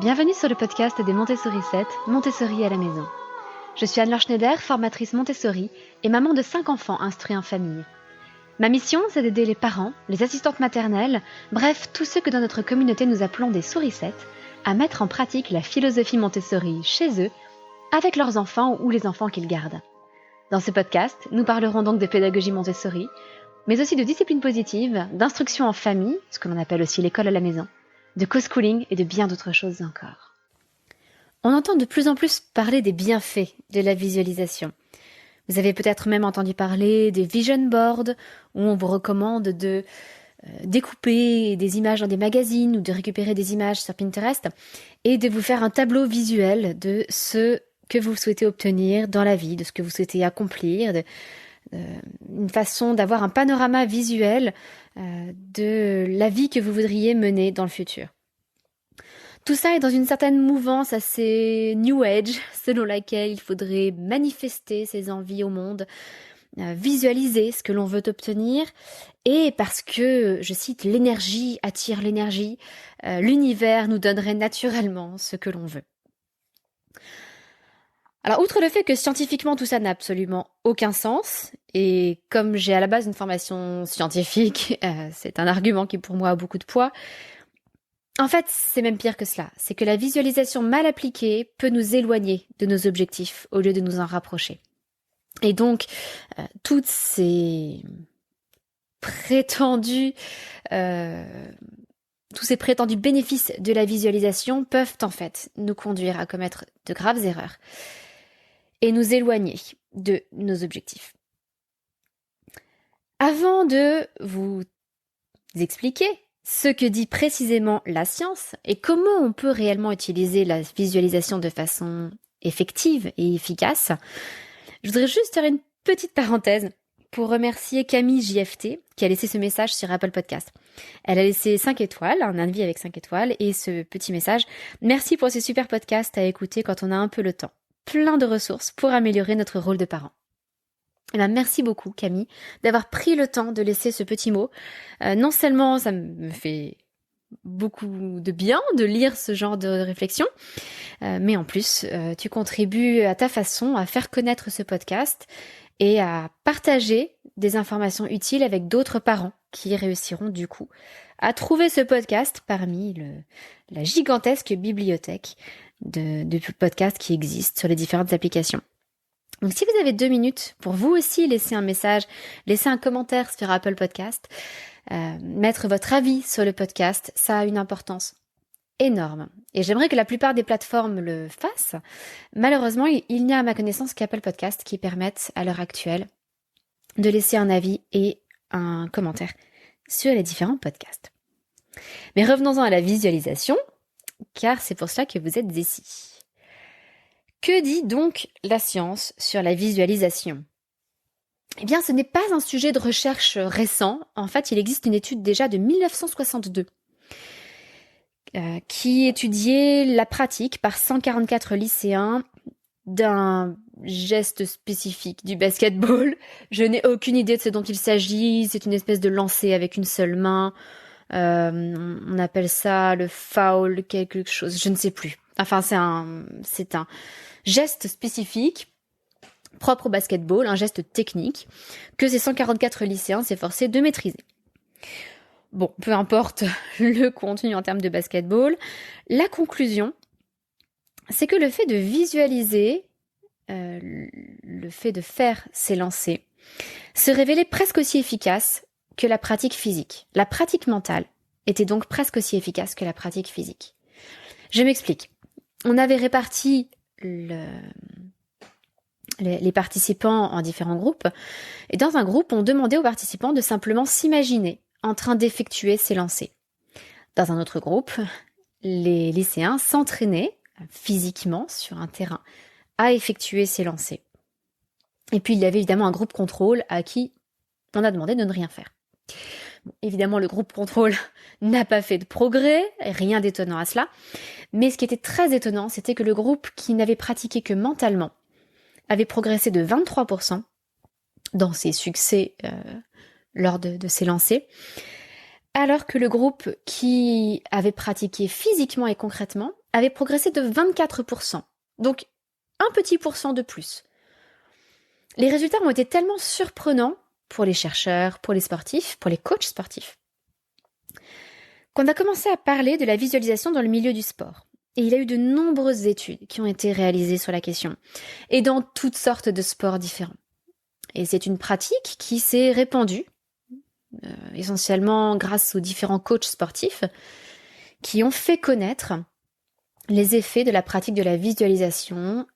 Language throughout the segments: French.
Bienvenue sur le podcast des Montessori 7, Montessori à la maison. Je suis Anne-Laure Schneider, formatrice Montessori et maman de 5 enfants instruits en famille. Ma mission, c'est d'aider les parents, les assistantes maternelles, bref, tous ceux que dans notre communauté nous appelons des souricettes, à mettre en pratique la philosophie Montessori chez eux, avec leurs enfants ou les enfants qu'ils gardent. Dans ce podcast, nous parlerons donc de pédagogie Montessori, mais aussi de discipline positive, d'instruction en famille, ce que l'on appelle aussi l'école à la maison, de co-schooling et de bien d'autres choses encore. On entend de plus en plus parler des bienfaits de la visualisation. Vous avez peut-être même entendu parler des vision boards, où on vous recommande de découper des images dans des magazines ou de récupérer des images sur Pinterest et de vous faire un tableau visuel de ce que vous souhaitez obtenir dans la vie, de ce que vous souhaitez accomplir, une façon d'avoir un panorama visuel de la vie que vous voudriez mener dans le futur. Tout ça est dans une certaine mouvance assez New Age, selon laquelle il faudrait manifester ses envies au monde, visualiser ce que l'on veut obtenir, et parce que, je cite, l'énergie attire l'énergie, l'univers nous donnerait naturellement ce que l'on veut. Alors, outre le fait que scientifiquement tout ça n'a absolument aucun sens, et comme j'ai à la base une formation scientifique, c'est un argument qui pour moi a beaucoup de poids, en fait, c'est même pire que cela. C'est que la visualisation mal appliquée peut nous éloigner de nos objectifs au lieu de nous en rapprocher. Et donc, tous ces prétendus bénéfices de la visualisation peuvent en fait nous conduire à commettre de graves erreurs et nous éloigner de nos objectifs. Avant de vous expliquer ce que dit précisément la science et comment on peut réellement utiliser la visualisation de façon effective et efficace, je voudrais juste faire une petite parenthèse pour remercier Camille JFT qui a laissé ce message sur Apple Podcast. Elle a laissé 5 étoiles, un avis avec 5 étoiles, et ce petit message: merci pour ce super podcast à écouter quand on a un peu le temps. Plein de ressources pour améliorer notre rôle de parent. Eh bien, merci beaucoup Camille d'avoir pris le temps de laisser ce petit mot. Non seulement ça me fait beaucoup de bien de lire ce genre de réflexion, mais en plus tu contribues à ta façon à faire connaître ce podcast et à partager des informations utiles avec d'autres parents qui réussiront du coup à trouver ce podcast parmi la gigantesque bibliothèque de podcasts qui existent sur les différentes applications. Donc si vous avez 2 minutes pour vous aussi laisser un message, laisser un commentaire sur Apple Podcast, mettre votre avis sur le podcast, ça a une importance énorme. Et j'aimerais que la plupart des plateformes le fassent. Malheureusement, il n'y a à ma connaissance qu'Apple Podcast qui permettent à l'heure actuelle de laisser un avis et un commentaire sur les différents podcasts. Mais revenons-en à la visualisation, car c'est pour cela que vous êtes ici. Que dit donc la science sur la visualisation ? Eh bien, ce n'est pas un sujet de recherche récent. En fait, il existe une étude déjà de 1962 qui étudiait la pratique par 144 lycéens d'un geste spécifique du basketball. Je n'ai aucune idée de ce dont il s'agit. C'est une espèce de lancer avec une seule main. On appelle ça le foul, quelque chose, je ne sais plus. Enfin, c'est un geste spécifique propre au basketball, un geste technique que ces 144 lycéens s'efforçaient de maîtriser. Bon, peu importe le contenu en termes de basketball, la conclusion, c'est que le fait de visualiser, le fait de faire ces lancers, se révélait presque aussi efficace que la pratique physique. La pratique mentale était donc presque aussi efficace que la pratique physique. Je m'explique. On avait réparti les participants en différents groupes, et dans un groupe, on demandait aux participants de simplement s'imaginer en train d'effectuer ces lancers. Dans un autre groupe, les lycéens s'entraînaient physiquement sur un terrain à effectuer ces lancers. Et puis il y avait évidemment un groupe contrôle à qui on a demandé de ne rien faire. Bon, évidemment, le groupe contrôle n'a pas fait de progrès, rien d'étonnant à cela, mais ce qui était très étonnant, c'était que le groupe qui n'avait pratiqué que mentalement avait progressé de 23% dans ses succès lors de ses lancers, alors que le groupe qui avait pratiqué physiquement et concrètement avait progressé de 24%. Donc, un petit pourcent de plus. Les résultats ont été tellement surprenants pour les chercheurs, pour les sportifs, pour les coachs sportifs, qu'on a commencé à parler de la visualisation dans le milieu du sport. Et il y a eu de nombreuses études qui ont été réalisées sur la question, et dans toutes sortes de sports différents. Et c'est une pratique qui s'est répandue, essentiellement grâce aux différents coachs sportifs, qui ont fait connaître les effets de la pratique de la visualisation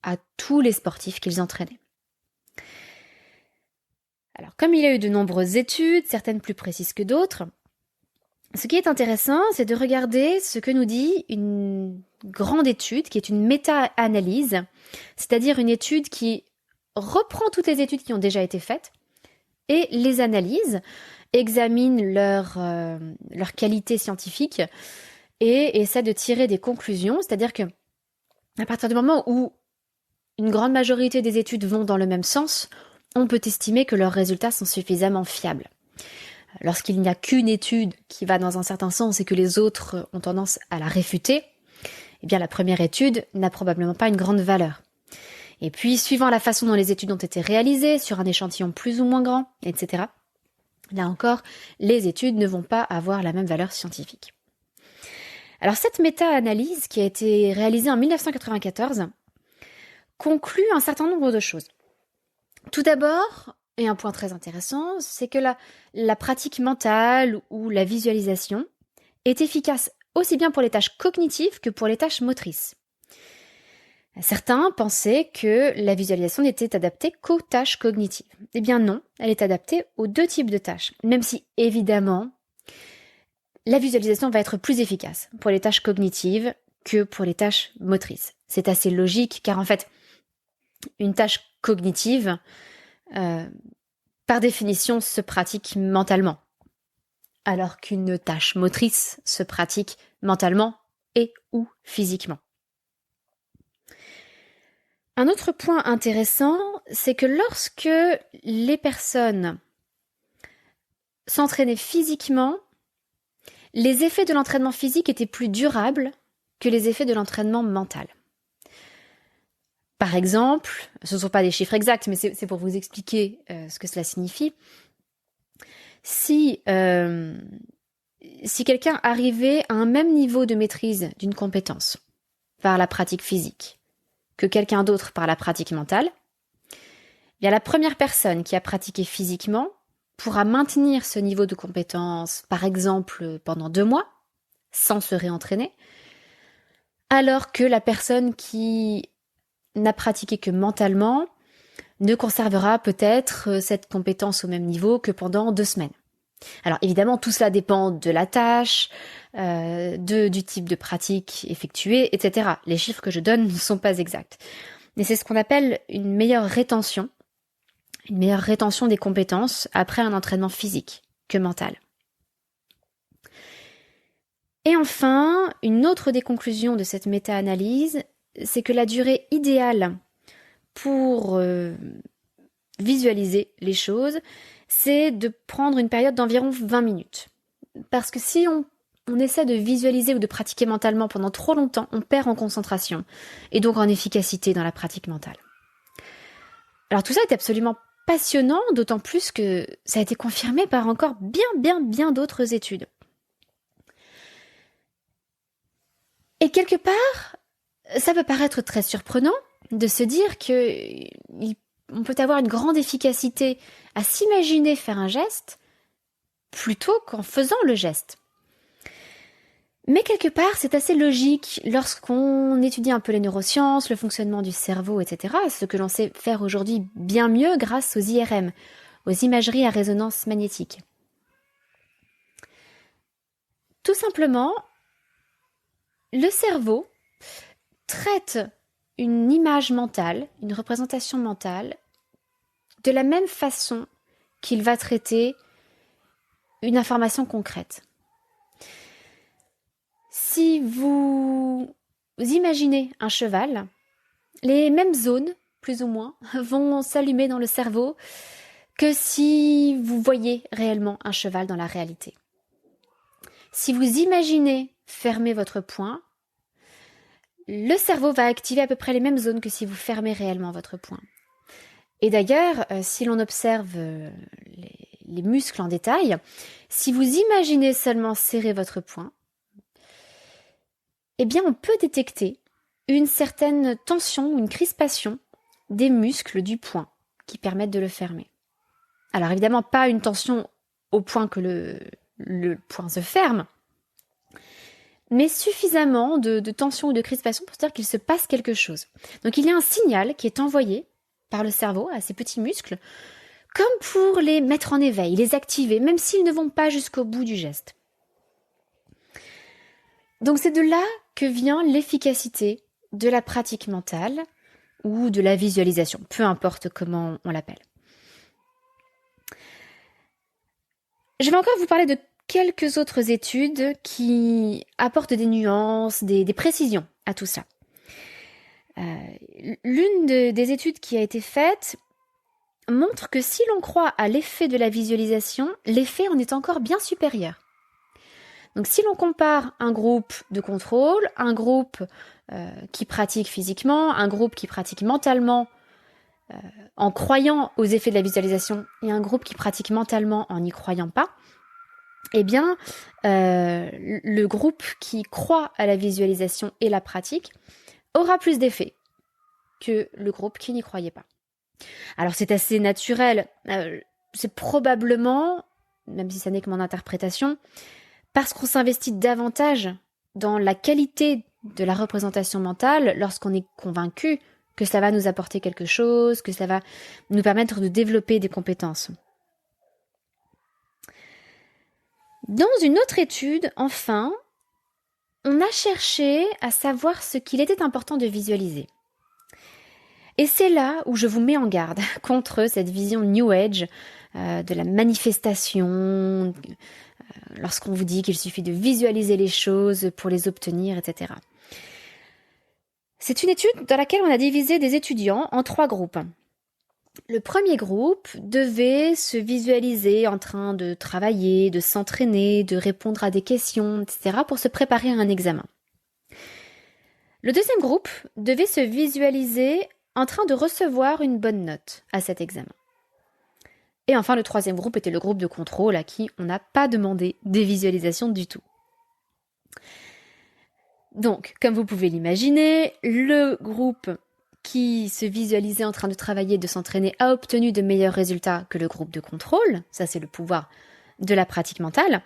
à tous les sportifs qu'ils entraînaient. Alors, comme il y a eu de nombreuses études, certaines plus précises que d'autres, ce qui est intéressant, c'est de regarder ce que nous dit une grande étude, qui est une méta-analyse, c'est-à-dire une étude qui reprend toutes les études qui ont déjà été faites et les analyse, examine leur qualité scientifique et essaie de tirer des conclusions, c'est-à-dire que à partir du moment où une grande majorité des études vont dans le même sens, on peut estimer que leurs résultats sont suffisamment fiables. Lorsqu'il n'y a qu'une étude qui va dans un certain sens et que les autres ont tendance à la réfuter, eh bien la première étude n'a probablement pas une grande valeur. Et puis, suivant la façon dont les études ont été réalisées, sur un échantillon plus ou moins grand, etc., là encore, les études ne vont pas avoir la même valeur scientifique. Alors cette méta-analyse qui a été réalisée en 1994 conclut un certain nombre de choses. Tout d'abord, et un point très intéressant, c'est que la pratique mentale ou la visualisation est efficace aussi bien pour les tâches cognitives que pour les tâches motrices. Certains pensaient que la visualisation n'était adaptée qu'aux tâches cognitives. Eh bien non, elle est adaptée aux deux types de tâches, même si évidemment, la visualisation va être plus efficace pour les tâches cognitives que pour les tâches motrices. C'est assez logique car en fait, une tâche cognitive, par définition, se pratique mentalement, alors qu'une tâche motrice se pratique mentalement et ou physiquement. Un autre point intéressant, c'est que lorsque les personnes s'entraînaient physiquement, les effets de l'entraînement physique étaient plus durables que les effets de l'entraînement mental. Par exemple, ce ne sont pas des chiffres exacts, mais c'est pour vous expliquer ce que cela signifie. Si quelqu'un arrivait à un même niveau de maîtrise d'une compétence par la pratique physique que quelqu'un d'autre par la pratique mentale, bien la première personne qui a pratiqué physiquement pourra maintenir ce niveau de compétence, par exemple, pendant 2 mois, sans se réentraîner, alors que la personne qui n'a pratiqué que mentalement ne conservera peut-être cette compétence au même niveau que pendant 2 semaines. Alors évidemment, tout cela dépend de la tâche, du type de pratique effectuée, etc. Les chiffres que je donne ne sont pas exacts. Mais c'est ce qu'on appelle une meilleure rétention des compétences après un entraînement physique que mental. Et enfin, une autre des conclusions de cette méta-analyse, c'est que la durée idéale pour visualiser les choses, c'est de prendre une période d'environ 20 minutes. Parce que si on essaie de visualiser ou de pratiquer mentalement pendant trop longtemps, on perd en concentration et donc en efficacité dans la pratique mentale. Alors tout ça est absolument passionnant, d'autant plus que ça a été confirmé par encore bien d'autres études. Et quelque part, ça peut paraître très surprenant de se dire qu'on peut avoir une grande efficacité à s'imaginer faire un geste plutôt qu'en faisant le geste. Mais quelque part, c'est assez logique lorsqu'on étudie un peu les neurosciences, le fonctionnement du cerveau, etc., ce que l'on sait faire aujourd'hui bien mieux grâce aux IRM, aux imageries à résonance magnétique. Tout simplement, le cerveau traite une image mentale, une représentation mentale, de la même façon qu'il va traiter une information concrète. Si vous imaginez un cheval, les mêmes zones, plus ou moins, vont s'allumer dans le cerveau que si vous voyez réellement un cheval dans la réalité. Si vous imaginez fermer votre poing, le cerveau va activer à peu près les mêmes zones que si vous fermez réellement votre poing. Et d'ailleurs, si l'on observe les muscles en détail, si vous imaginez seulement serrer votre poing, eh bien on peut détecter une certaine tension ou une crispation des muscles du poing qui permettent de le fermer. Alors évidemment, pas une tension au point que le poing se ferme, mais suffisamment de tension ou de crispation pour dire qu'il se passe quelque chose. Donc il y a un signal qui est envoyé par le cerveau à ces petits muscles, comme pour les mettre en éveil, les activer, même s'ils ne vont pas jusqu'au bout du geste. Donc c'est de là que vient l'efficacité de la pratique mentale ou de la visualisation, peu importe comment on l'appelle. Je vais encore vous parler de quelques autres études qui apportent des nuances, des précisions à tout ça. L'une des études qui a été faite montre que si l'on croit à l'effet de la visualisation, l'effet en est encore bien supérieur. Donc si l'on compare un groupe de contrôle, un groupe qui pratique physiquement, un groupe qui pratique mentalement en croyant aux effets de la visualisation et un groupe qui pratique mentalement en n'y croyant pas, eh bien, le groupe qui croit à la visualisation et la pratique aura plus d'effet que le groupe qui n'y croyait pas. Alors c'est assez naturel, c'est probablement, même si ça n'est que mon interprétation, parce qu'on s'investit davantage dans la qualité de la représentation mentale lorsqu'on est convaincu que ça va nous apporter quelque chose, que ça va nous permettre de développer des compétences. Dans une autre étude, enfin, on a cherché à savoir ce qu'il était important de visualiser. Et c'est là où je vous mets en garde contre cette vision New Age de la manifestation, lorsqu'on vous dit qu'il suffit de visualiser les choses pour les obtenir, etc. C'est une étude dans laquelle on a divisé des étudiants en 3 groupes. Le premier groupe devait se visualiser en train de travailler, de s'entraîner, de répondre à des questions, etc. pour se préparer à un examen. Le deuxième groupe devait se visualiser en train de recevoir une bonne note à cet examen. Et enfin, le troisième groupe était le groupe de contrôle à qui on n'a pas demandé des visualisations du tout. Donc, comme vous pouvez l'imaginer, le groupe qui se visualisait en train de travailler, de s'entraîner, a obtenu de meilleurs résultats que le groupe de contrôle. Ça, c'est le pouvoir de la pratique mentale.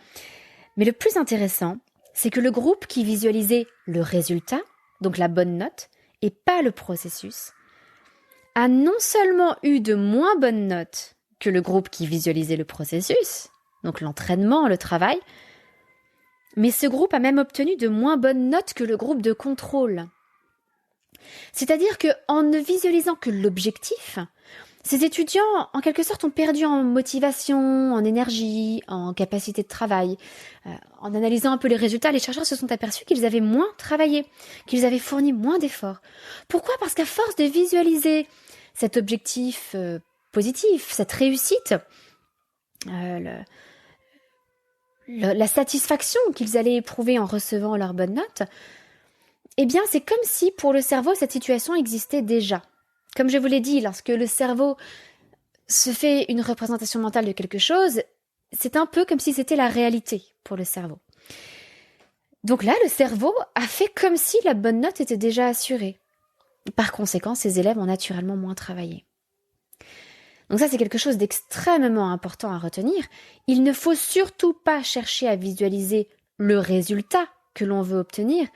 Mais le plus intéressant, c'est que le groupe qui visualisait le résultat, donc la bonne note, et pas le processus, a non seulement eu de moins bonnes notes que le groupe qui visualisait le processus, donc l'entraînement, le travail, mais ce groupe a même obtenu de moins bonnes notes que le groupe de contrôle. C'est-à-dire qu'en ne visualisant que l'objectif, ces étudiants, en quelque sorte, ont perdu en motivation, en énergie, en capacité de travail. En analysant un peu les résultats, les chercheurs se sont aperçus qu'ils avaient moins travaillé, qu'ils avaient fourni moins d'efforts. Pourquoi ? Parce qu'à force de visualiser cet objectif positif, cette réussite, la satisfaction qu'ils allaient éprouver en recevant leur bonne note, eh bien, c'est comme si pour le cerveau, cette situation existait déjà. Comme je vous l'ai dit, lorsque le cerveau se fait une représentation mentale de quelque chose, c'est un peu comme si c'était la réalité pour le cerveau. Donc là, le cerveau a fait comme si la bonne note était déjà assurée. Par conséquent, ses élèves ont naturellement moins travaillé. Donc ça, c'est quelque chose d'extrêmement important à retenir. Il ne faut surtout pas chercher à visualiser le résultat que l'on veut obtenir,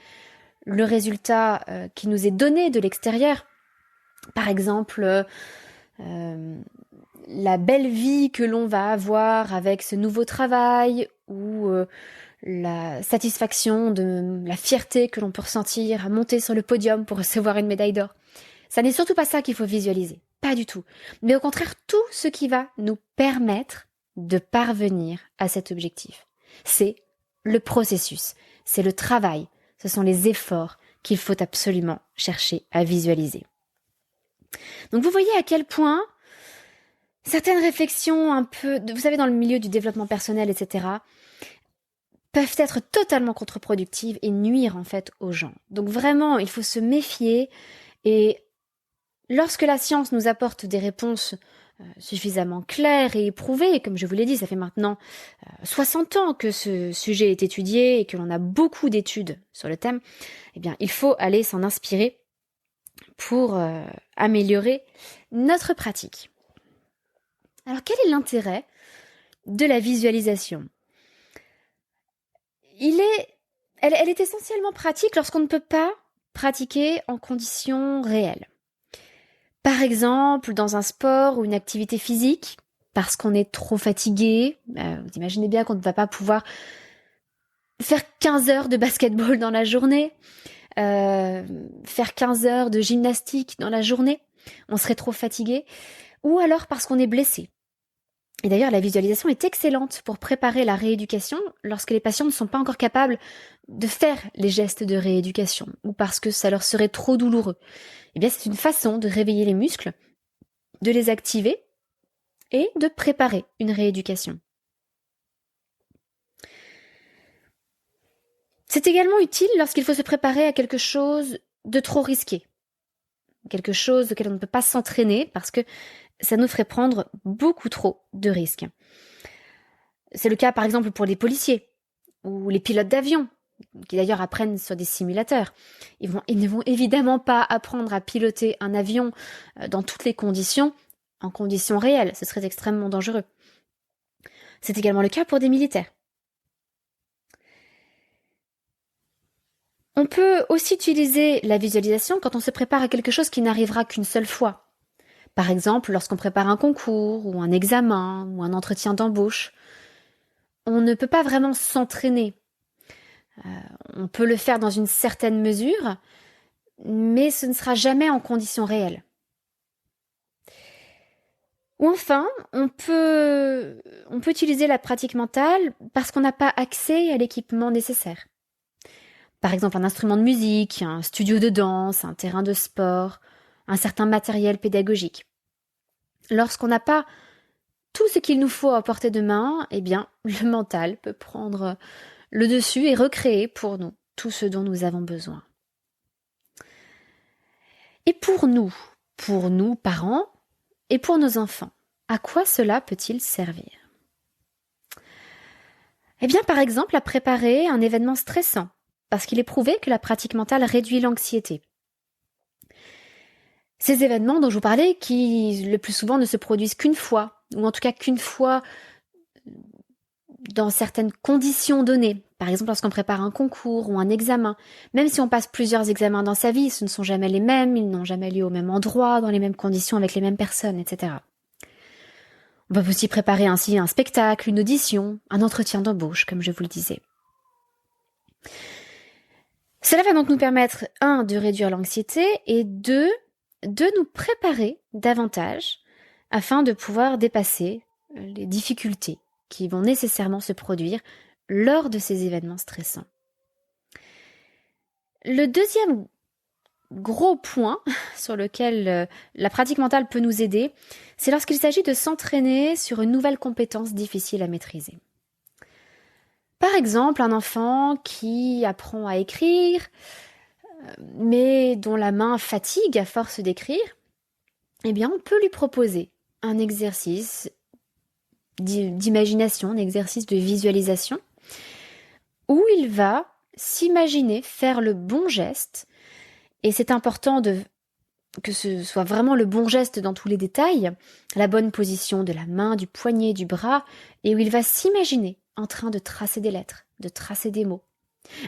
le résultat qui nous est donné de l'extérieur. Par exemple, la belle vie que l'on va avoir avec ce nouveau travail ou la satisfaction, la fierté que l'on peut ressentir à monter sur le podium pour recevoir une médaille d'or. Ça n'est surtout pas ça qu'il faut visualiser, pas du tout. Mais au contraire, tout ce qui va nous permettre de parvenir à cet objectif. C'est le processus, c'est le travail, ce sont les efforts qu'il faut absolument chercher à visualiser. Donc vous voyez à quel point certaines réflexions un peu, vous savez, dans le milieu du développement personnel, etc., peuvent être totalement contre-productives et nuire en fait aux gens. Donc vraiment, il faut se méfier et lorsque la science nous apporte des réponses suffisamment claires et éprouvées, et comme je vous l'ai dit, ça fait maintenant 60 ans que ce sujet est étudié et que l'on a beaucoup d'études sur le thème, eh bien, il faut aller s'en inspirer pour améliorer notre pratique. Alors, quel est l'intérêt de la visualisation ? Elle est essentiellement pratique lorsqu'on ne peut pas pratiquer en conditions réelles. Par exemple, dans un sport ou une activité physique, parce qu'on est trop fatigué, vous imaginez bien qu'on ne va pas pouvoir faire 15 heures de basketball dans la journée, faire 15 heures de gymnastique dans la journée, on serait trop fatigué, ou alors parce qu'on est blessé. Et d'ailleurs, la visualisation est excellente pour préparer la rééducation lorsque les patients ne sont pas encore capables de faire les gestes de rééducation, ou parce que ça leur serait trop douloureux. Eh bien, c'est une façon de réveiller les muscles, de les activer et de préparer une rééducation. C'est également utile lorsqu'il faut se préparer à quelque chose de trop risqué, quelque chose auquel on ne peut pas s'entraîner parce que ça nous ferait prendre beaucoup trop de risques. C'est le cas par exemple pour les policiers ou les pilotes d'avion, qui d'ailleurs apprennent sur des simulateurs. Ils ne vont évidemment pas apprendre à piloter un avion dans toutes les conditions, en conditions réelles. Ce serait extrêmement dangereux. C'est également le cas pour des militaires. On peut aussi utiliser la visualisation quand on se prépare à quelque chose qui n'arrivera qu'une seule fois. Par exemple, lorsqu'on prépare un concours, ou un examen, ou un entretien d'embauche. On ne peut pas vraiment s'entraîner. On peut le faire dans une certaine mesure, mais ce ne sera jamais en conditions réelles. Ou enfin, on peut utiliser la pratique mentale parce qu'on n'a pas accès à l'équipement nécessaire. Par exemple, un instrument de musique, un studio de danse, un terrain de sport, un certain matériel pédagogique. Lorsqu'on n'a pas tout ce qu'il nous faut à portée de main, eh bien, le mental peut prendre le dessus et recréer pour nous tout ce dont nous avons besoin. Et pour nous, parents, et pour nos enfants, à quoi cela peut-il servir ? Eh bien, par exemple, à préparer un événement stressant, parce qu'il est prouvé que la pratique mentale réduit l'anxiété. Ces événements dont je vous parlais, qui le plus souvent ne se produisent qu'une fois, ou en tout cas qu'une fois dans certaines conditions données. Par exemple, lorsqu'on prépare un concours ou un examen. Même si on passe plusieurs examens dans sa vie, ce ne sont jamais les mêmes, ils n'ont jamais lieu au même endroit, dans les mêmes conditions, avec les mêmes personnes, etc. On peut aussi préparer ainsi un spectacle, une audition, un entretien d'embauche, comme je vous le disais. Cela va donc nous permettre, 1, de réduire l'anxiété et 2, de nous préparer davantage afin de pouvoir dépasser les difficultés qui vont nécessairement se produire lors de ces événements stressants. Le deuxième gros point sur lequel la pratique mentale peut nous aider, c'est lorsqu'il s'agit de s'entraîner sur une nouvelle compétence difficile à maîtriser. Par exemple, un enfant qui apprend à écrire, mais dont la main fatigue à force d'écrire, eh bien, on peut lui proposer un exercice d'imagination, un exercice de visualisation, où il va s'imaginer faire le bon geste, et c'est important que ce soit vraiment le bon geste dans tous les détails, la bonne position de la main, du poignet, du bras, et où il va s'imaginer en train de tracer des lettres, de tracer des mots.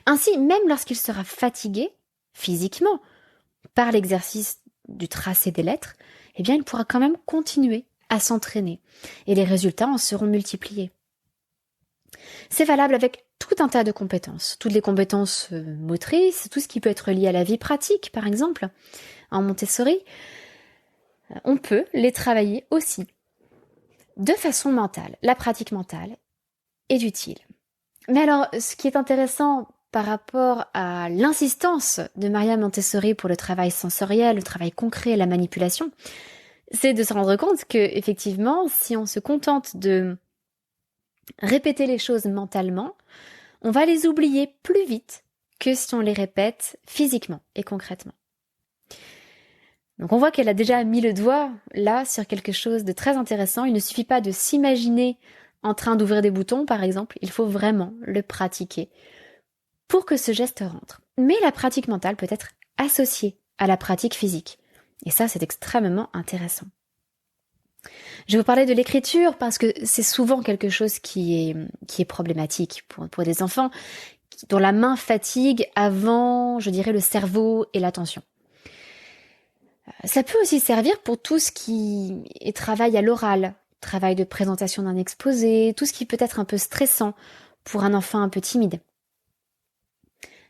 Ainsi, même lorsqu'il sera fatigué, physiquement, par l'exercice du tracé des lettres, eh bien, il pourra quand même continuer à s'entraîner, et les résultats en seront multipliés. C'est valable avec tout un tas de compétences, toutes les compétences motrices, tout ce qui peut être lié à la vie pratique, par exemple. En Montessori, on peut les travailler aussi de façon mentale. La pratique mentale est utile. Mais alors, ce qui est intéressant par rapport à l'insistance de Maria Montessori pour le travail sensoriel, le travail concret, la manipulation, c'est de se rendre compte que, effectivement, si on se contente de répéter les choses mentalement, on va les oublier plus vite que si on les répète physiquement et concrètement. Donc on voit qu'elle a déjà mis le doigt là sur quelque chose de très intéressant. Il ne suffit pas de s'imaginer en train d'ouvrir des boutons, par exemple, il faut vraiment le pratiquer pour que ce geste rentre. Mais la pratique mentale peut être associée à la pratique physique. Et ça, c'est extrêmement intéressant. Je vais vous parler de l'écriture parce que c'est souvent quelque chose qui est problématique pour des enfants dont la main fatigue avant, je dirais, le cerveau et l'attention. Ça peut aussi servir pour tout ce qui est travail à l'oral, travail de présentation d'un exposé, tout ce qui peut être un peu stressant pour un enfant un peu timide.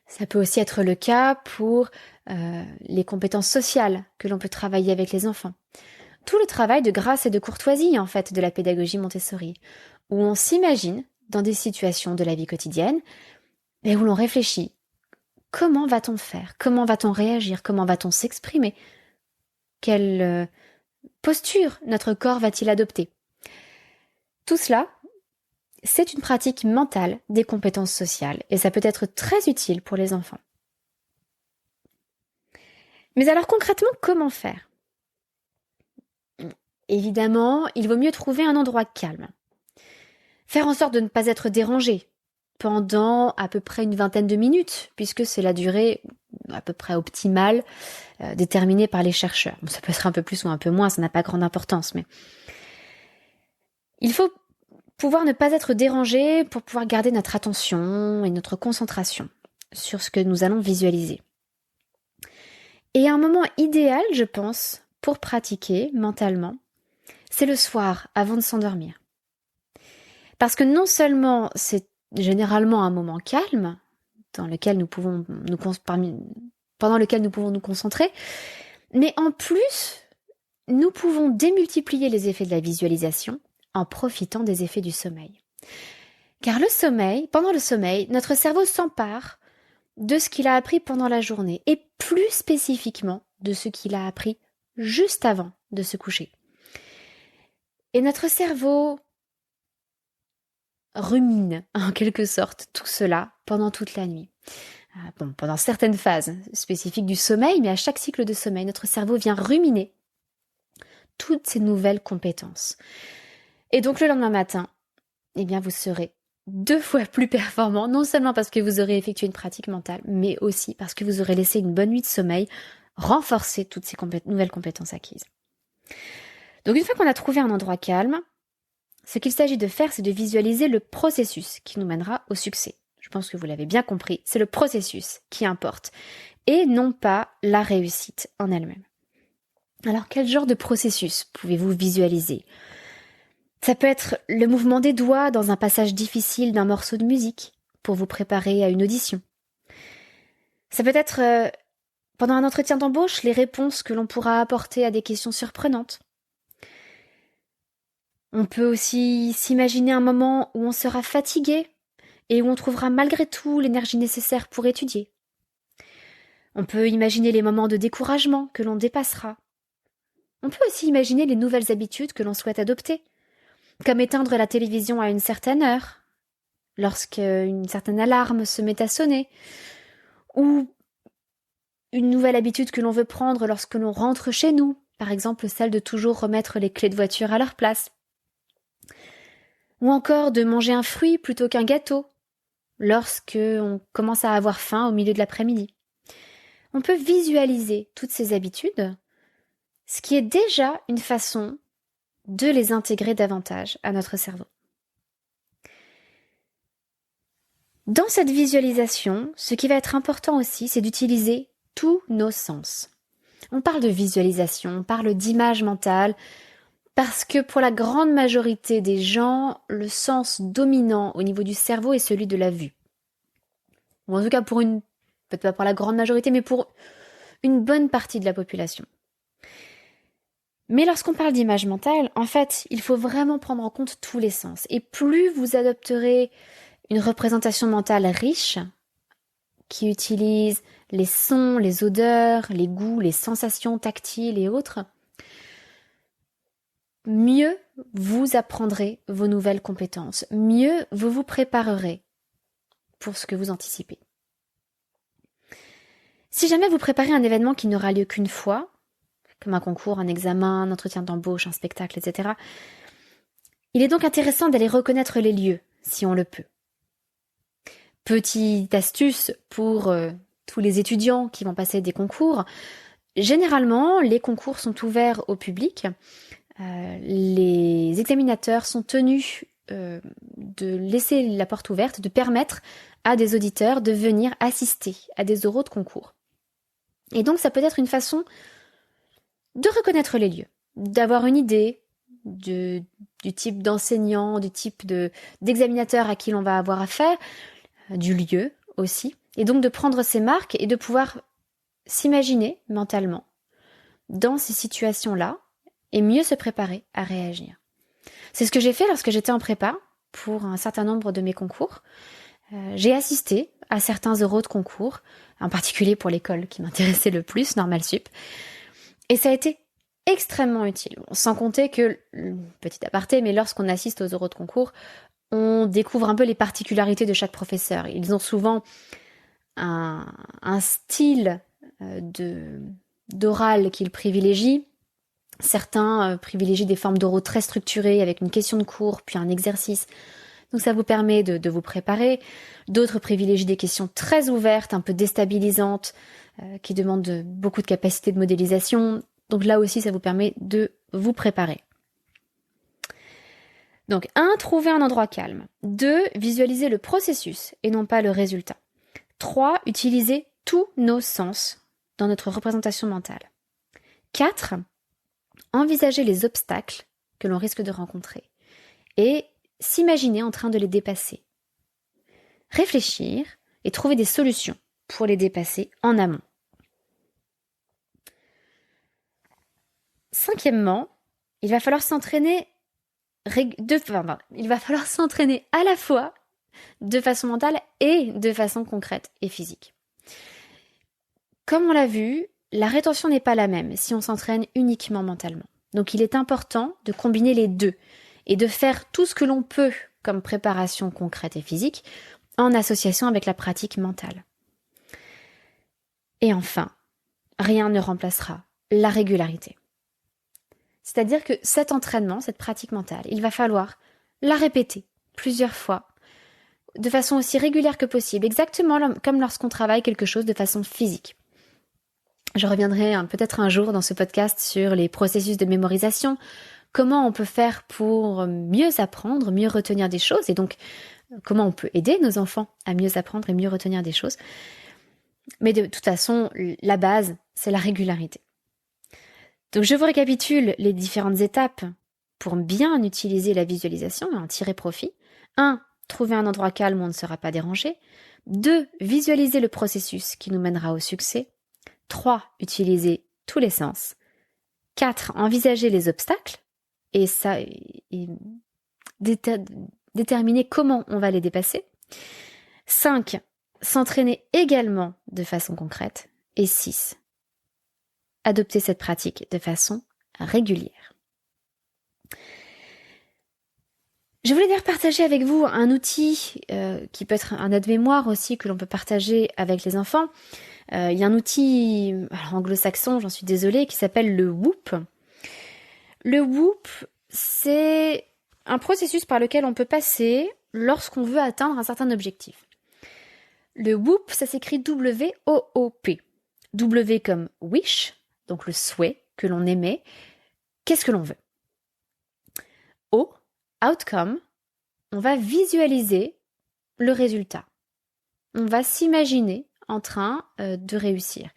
Ça peut aussi être le cas pour les compétences sociales que l'on peut travailler avec les enfants. Tout le travail de grâce et de courtoisie, en fait, de la pédagogie Montessori, où on s'imagine dans des situations de la vie quotidienne, et où l'on réfléchit. Comment va-t-on faire? Comment va-t-on réagir? Comment va-t-on s'exprimer? Quelle posture notre corps va-t-il adopter? Tout cela, c'est une pratique mentale des compétences sociales, et ça peut être très utile pour les enfants. Mais alors concrètement, comment faire? Évidemment, il vaut mieux trouver un endroit calme. Faire en sorte de ne pas être dérangé pendant à peu près une vingtaine de minutes, puisque c'est la durée à peu près optimale déterminée par les chercheurs. Bon, ça peut être un peu plus ou un peu moins, ça n'a pas grande importance, mais il faut pouvoir ne pas être dérangé pour pouvoir garder notre attention et notre concentration sur ce que nous allons visualiser. Et un moment idéal, je pense, pour pratiquer mentalement, c'est le soir, avant de s'endormir. Parce que non seulement c'est généralement un moment calme, pendant lequel nous pouvons nous concentrer, mais en plus, nous pouvons démultiplier les effets de la visualisation en profitant des effets du sommeil. Car pendant le sommeil, notre cerveau s'empare de ce qu'il a appris pendant la journée, et plus spécifiquement de ce qu'il a appris juste avant de se coucher. Et notre cerveau rumine, en quelque sorte, tout cela pendant toute la nuit. Pendant certaines phases spécifiques du sommeil, mais à chaque cycle de sommeil, notre cerveau vient ruminer toutes ces nouvelles compétences. Et donc le lendemain matin, eh bien vous serez 2 fois plus performant, non seulement parce que vous aurez effectué une pratique mentale, mais aussi parce que vous aurez laissé une bonne nuit de sommeil renforcer toutes ces nouvelles compétences acquises. Donc une fois qu'on a trouvé un endroit calme, ce qu'il s'agit de faire, c'est de visualiser le processus qui nous mènera au succès. Je pense que vous l'avez bien compris, c'est le processus qui importe, et non pas la réussite en elle-même. Alors quel genre de processus pouvez-vous visualiser ? Ça peut être le mouvement des doigts dans un passage difficile d'un morceau de musique pour vous préparer à une audition. Ça peut être pendant un entretien d'embauche, les réponses que l'on pourra apporter à des questions surprenantes. On peut aussi s'imaginer un moment où on sera fatigué et où on trouvera malgré tout l'énergie nécessaire pour étudier. On peut imaginer les moments de découragement que l'on dépassera. On peut aussi imaginer les nouvelles habitudes que l'on souhaite adopter, comme éteindre la télévision à une certaine heure, lorsque une certaine alarme se met à sonner, ou une nouvelle habitude que l'on veut prendre lorsque l'on rentre chez nous, par exemple celle de toujours remettre les clés de voiture à leur place. Ou encore de manger un fruit plutôt qu'un gâteau, lorsque on commence à avoir faim au milieu de l'après-midi. On peut visualiser toutes ces habitudes, ce qui est déjà une façon de les intégrer davantage à notre cerveau. Dans cette visualisation, ce qui va être important aussi, c'est d'utiliser tous nos sens. On parle de visualisation, on parle d'image mentale, parce que pour la grande majorité des gens, le sens dominant au niveau du cerveau est celui de la vue. Ou en tout cas peut-être pas pour la grande majorité, mais pour une bonne partie de la population. Mais lorsqu'on parle d'image mentale, en fait, il faut vraiment prendre en compte tous les sens. Et plus vous adopterez une représentation mentale riche, qui utilise les sons, les odeurs, les goûts, les sensations tactiles et autres, mieux vous apprendrez vos nouvelles compétences, mieux vous vous préparerez pour ce que vous anticipez. Si jamais vous préparez un événement qui n'aura lieu qu'une fois, comme un concours, un examen, un entretien d'embauche, un spectacle, etc., il est donc intéressant d'aller reconnaître les lieux, si on le peut. Petite astuce pour tous les étudiants qui vont passer des concours. Généralement, les concours sont ouverts au public. Les examinateurs sont tenus de laisser la porte ouverte, de permettre à des auditeurs de venir assister à des oraux de concours. Et donc, ça peut être une façon de reconnaître les lieux, d'avoir une idée du type d'enseignant, du type d'examinateur à qui l'on va avoir affaire, du lieu aussi, et donc de prendre ses marques et de pouvoir s'imaginer mentalement dans ces situations-là et mieux se préparer à réagir. C'est ce que j'ai fait lorsque j'étais en prépa pour un certain nombre de mes concours. J'ai assisté à certains oraux de concours, en particulier pour l'école qui m'intéressait le plus, Normal Sup, et ça a été extrêmement utile. Sans compter que, petit aparté, mais lorsqu'on assiste aux oraux de concours, on découvre un peu les particularités de chaque professeur. Ils ont souvent un style d'oral qu'ils privilégient. Certains privilégient des formes d'oraux très structurées avec une question de cours, puis un exercice. Donc ça vous permet de vous préparer. D'autres privilégient des questions très ouvertes, un peu déstabilisantes, qui demandent beaucoup de capacité de modélisation. Donc là aussi, ça vous permet de vous préparer. Donc 1, trouver un endroit calme. 2, visualiser le processus et non pas le résultat. 3, utiliser tous nos sens dans notre représentation mentale. 4, envisager les obstacles que l'on risque de rencontrer et s'imaginer en train de les dépasser. Réfléchir et trouver des solutions pour les dépasser en amont. 5e, il va falloir s'entraîner à la fois de façon mentale et de façon concrète et physique. Comme on l'a vu, la rétention n'est pas la même si on s'entraîne uniquement mentalement. Donc il est important de combiner les deux et de faire tout ce que l'on peut comme préparation concrète et physique en association avec la pratique mentale. Et enfin, rien ne remplacera la régularité. C'est-à-dire que cet entraînement, cette pratique mentale, il va falloir la répéter plusieurs fois, de façon aussi régulière que possible, exactement comme lorsqu'on travaille quelque chose de façon physique. Je reviendrai peut-être un jour dans ce podcast sur les processus de mémorisation, comment on peut faire pour mieux apprendre, mieux retenir des choses, et donc comment on peut aider nos enfants à mieux apprendre et mieux retenir des choses. Mais de toute façon, la base, c'est la régularité. Donc je vous récapitule les différentes étapes pour bien utiliser la visualisation et en tirer profit. 1. Trouver un endroit calme où on ne sera pas dérangé. 2. Visualiser le processus qui nous mènera au succès. 3. Utiliser tous les sens. 4. Envisager les obstacles et déterminer comment on va les dépasser. 5. S'entraîner également de façon concrète. Et 6. Adopter cette pratique de façon régulière. Je voulais d'ailleurs partager avec vous un outil qui peut être un aide-mémoire aussi que l'on peut partager avec les enfants. Il y a un outil anglo-saxon, j'en suis désolée, qui s'appelle le Whoop. Le Whoop, c'est un processus par lequel on peut passer lorsqu'on veut atteindre un certain objectif. Le Whoop, ça s'écrit W-O-O-P. W comme wish, donc le souhait que l'on émet. Qu'est-ce que l'on veut? O, outcome, on va visualiser le résultat. On va s'imaginer en train de réussir.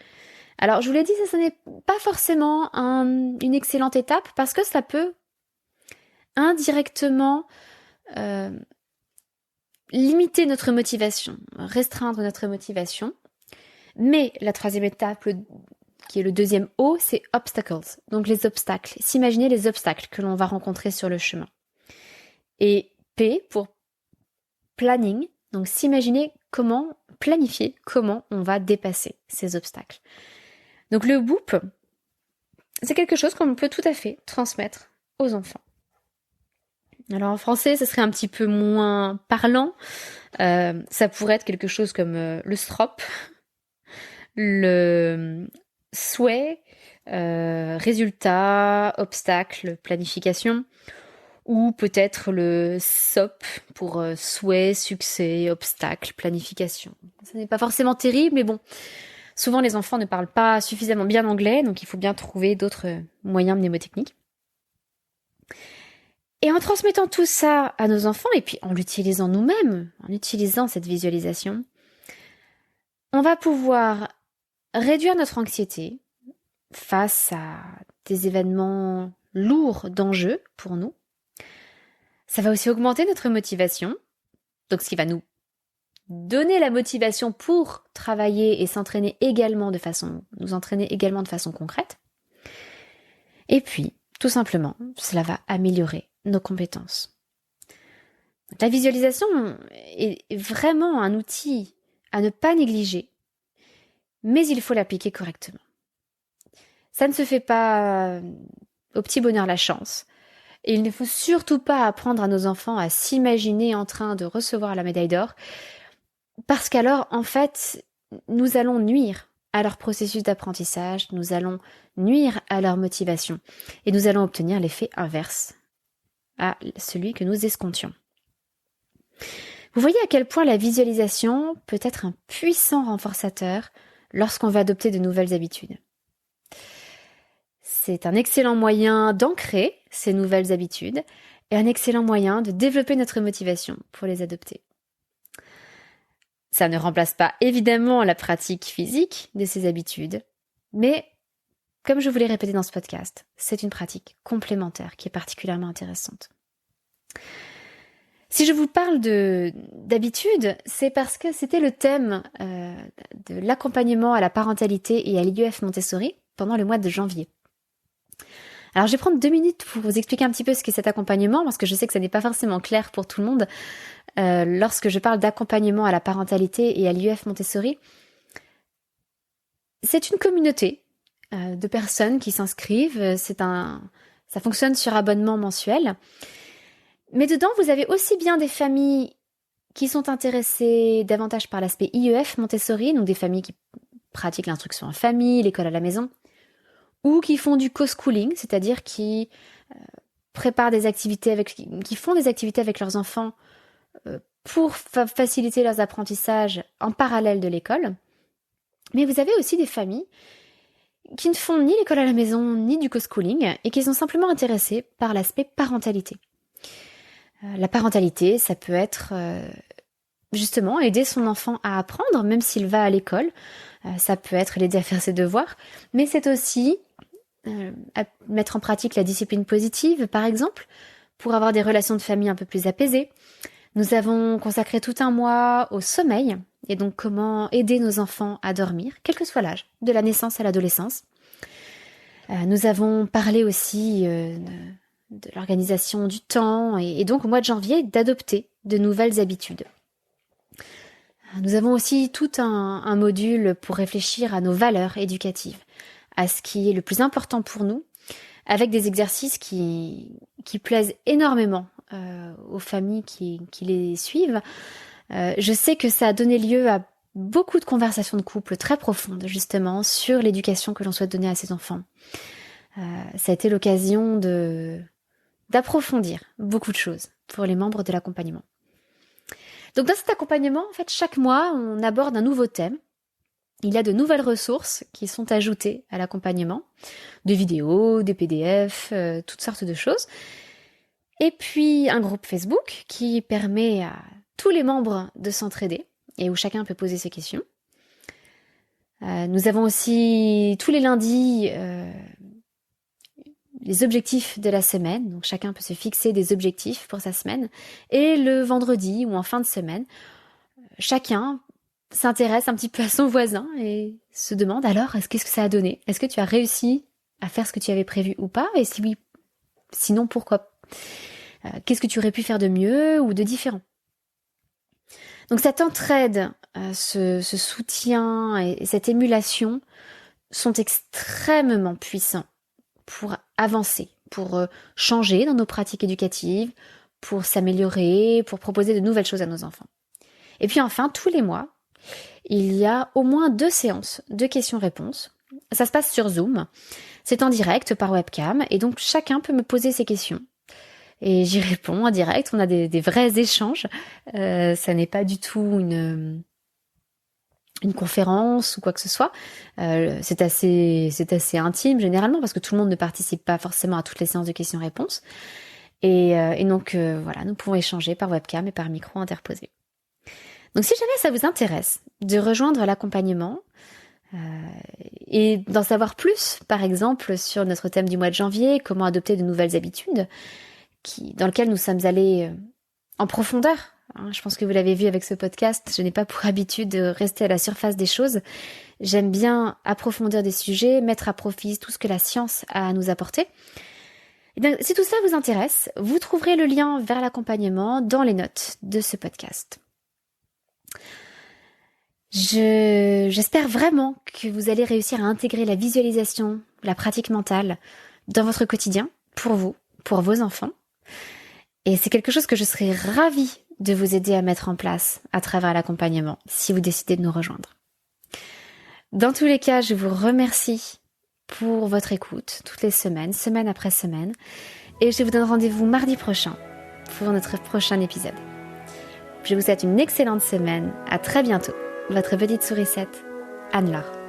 Alors, je vous l'ai dit, ça n'est pas forcément une excellente étape parce que ça peut indirectement limiter notre motivation, restreindre notre motivation. Mais la 3e étape, qui est le 2e O, c'est obstacles, donc les obstacles. S'imaginer les obstacles que l'on va rencontrer sur le chemin. Et P pour planning, donc s'imaginer planifier comment on va dépasser ces obstacles. Donc le Whoop, c'est quelque chose qu'on peut tout à fait transmettre aux enfants. Alors en français, ce serait un petit peu moins parlant. Ça pourrait être quelque chose comme le STROP, le souhait, résultat, obstacle, planification, ou peut-être le SOP pour souhait, succès, obstacle, planification. Ce n'est pas forcément terrible, mais bon, souvent les enfants ne parlent pas suffisamment bien anglais, donc il faut bien trouver d'autres moyens mnémotechniques. Et en transmettant tout ça à nos enfants, et puis en l'utilisant nous-mêmes, en utilisant cette visualisation, on va pouvoir réduire notre anxiété face à des événements lourds d'enjeux pour nous. Ça va aussi augmenter notre motivation, donc ce qui va nous donner la motivation pour travailler et s'entraîner également nous entraîner également de façon concrète. Et puis, tout simplement, cela va améliorer nos compétences. La visualisation est vraiment un outil à ne pas négliger, mais il faut l'appliquer correctement. Ça ne se fait pas au petit bonheur la chance. Et il ne faut surtout pas apprendre à nos enfants à s'imaginer en train de recevoir la médaille d'or, parce qu'alors, en fait, nous allons nuire à leur processus d'apprentissage, nous allons nuire à leur motivation, et nous allons obtenir l'effet inverse à celui que nous escomptions. Vous voyez à quel point la visualisation peut être un puissant renforçateur lorsqu'on veut adopter de nouvelles habitudes. C'est un excellent moyen d'ancrer ces nouvelles habitudes et un excellent moyen de développer notre motivation pour les adopter. Ça ne remplace pas évidemment la pratique physique de ces habitudes, mais comme je vous l'ai répété dans ce podcast, c'est une pratique complémentaire qui est particulièrement intéressante. Si je vous parle d'habitude, c'est parce que c'était le thème de l'accompagnement à la parentalité et à l'IEF Montessori pendant le mois de janvier. Alors je vais prendre 2 minutes pour vous expliquer un petit peu ce qu'est cet accompagnement, parce que je sais que ça n'est pas forcément clair pour tout le monde. Lorsque je parle d'accompagnement à la parentalité et à l'IEF Montessori, c'est une communauté de personnes qui s'inscrivent. Ça fonctionne sur abonnement mensuel. Mais dedans, vous avez aussi bien des familles qui sont intéressées davantage par l'aspect IEF Montessori, donc des familles qui pratiquent l'instruction en famille, l'école à la maison, ou qui font du co-schooling, c'est-à-dire qui préparent des activités qui font des activités avec leurs enfants pour faciliter leurs apprentissages en parallèle de l'école. Mais vous avez aussi des familles qui ne font ni l'école à la maison, ni du co-schooling, et qui sont simplement intéressées par l'aspect parentalité. La parentalité, ça peut être justement aider son enfant à apprendre, même s'il va à l'école. Ça peut être l'aider à faire ses devoirs, mais c'est aussi à mettre en pratique la discipline positive, par exemple, pour avoir des relations de famille un peu plus apaisées. Nous avons consacré tout un mois au sommeil, et donc comment aider nos enfants à dormir, quel que soit l'âge, de la naissance à l'adolescence. Nous avons parlé aussi de l'organisation du temps, et donc au mois de janvier, d'adopter de nouvelles habitudes. Nous avons aussi tout un module pour réfléchir à nos valeurs éducatives, à ce qui est le plus important pour nous, avec des exercices qui plaisent énormément aux familles qui les suivent. Je sais que ça a donné lieu à beaucoup de conversations de couple très profondes, justement, sur l'éducation que l'on souhaite donner à ses enfants. Ça a été l'occasion d'approfondir beaucoup de choses pour les membres de l'accompagnement. Donc dans cet accompagnement, en fait, chaque mois, on aborde un nouveau thème. Il y a de nouvelles ressources qui sont ajoutées à l'accompagnement, des vidéos, des PDF, toutes sortes de choses. Et puis un groupe Facebook qui permet à tous les membres de s'entraider et où chacun peut poser ses questions. Nous avons aussi tous les lundis les objectifs de la semaine, donc chacun peut se fixer des objectifs pour sa semaine. Et le vendredi ou en fin de semaine, chacun s'intéresse un petit peu à son voisin et se demande alors, qu'est-ce que ça a donné ? Est-ce que tu as réussi à faire ce que tu avais prévu ou pas ? Et si oui, sinon pourquoi ? Qu'est-ce que tu aurais pu faire de mieux ou de différent ? Donc cette entraide, ce soutien et cette émulation sont extrêmement puissants pour avancer, pour changer dans nos pratiques éducatives, pour s'améliorer, pour proposer de nouvelles choses à nos enfants. Et puis enfin, tous les mois, il y a au moins 2 séances de questions-réponses. Ça se passe sur Zoom. C'est en direct par webcam et donc chacun peut me poser ses questions. Et j'y réponds en direct, on a des vrais échanges. Ça n'est pas du tout une conférence ou quoi que ce soit. C'est assez intime généralement parce que tout le monde ne participe pas forcément à toutes les séances de questions-réponses. Et donc voilà, nous pouvons échanger par webcam et par micro interposé. Donc si jamais ça vous intéresse de rejoindre l'accompagnement et d'en savoir plus, par exemple, sur notre thème du mois de janvier, comment adopter de nouvelles habitudes, dans lequel nous sommes allés en profondeur. Je pense que vous l'avez vu avec ce podcast, je n'ai pas pour habitude de rester à la surface des choses. J'aime bien approfondir des sujets, mettre à profit tout ce que la science a à nous apporter. Et bien, si tout ça vous intéresse, vous trouverez le lien vers l'accompagnement dans les notes de ce podcast. J'espère vraiment que vous allez réussir à intégrer la visualisation, la pratique mentale dans votre quotidien, pour vous, pour vos enfants. Et c'est quelque chose que je serais ravie de vous aider à mettre en place à travers l'accompagnement, si vous décidez de nous rejoindre. Dans tous les cas, je vous remercie pour votre écoute toutes les semaines, semaine après semaine. Et je vous donne rendez-vous mardi prochain pour notre prochain épisode. Je vous souhaite une excellente semaine. À très bientôt. Votre petite sourisette, Anne-Laure.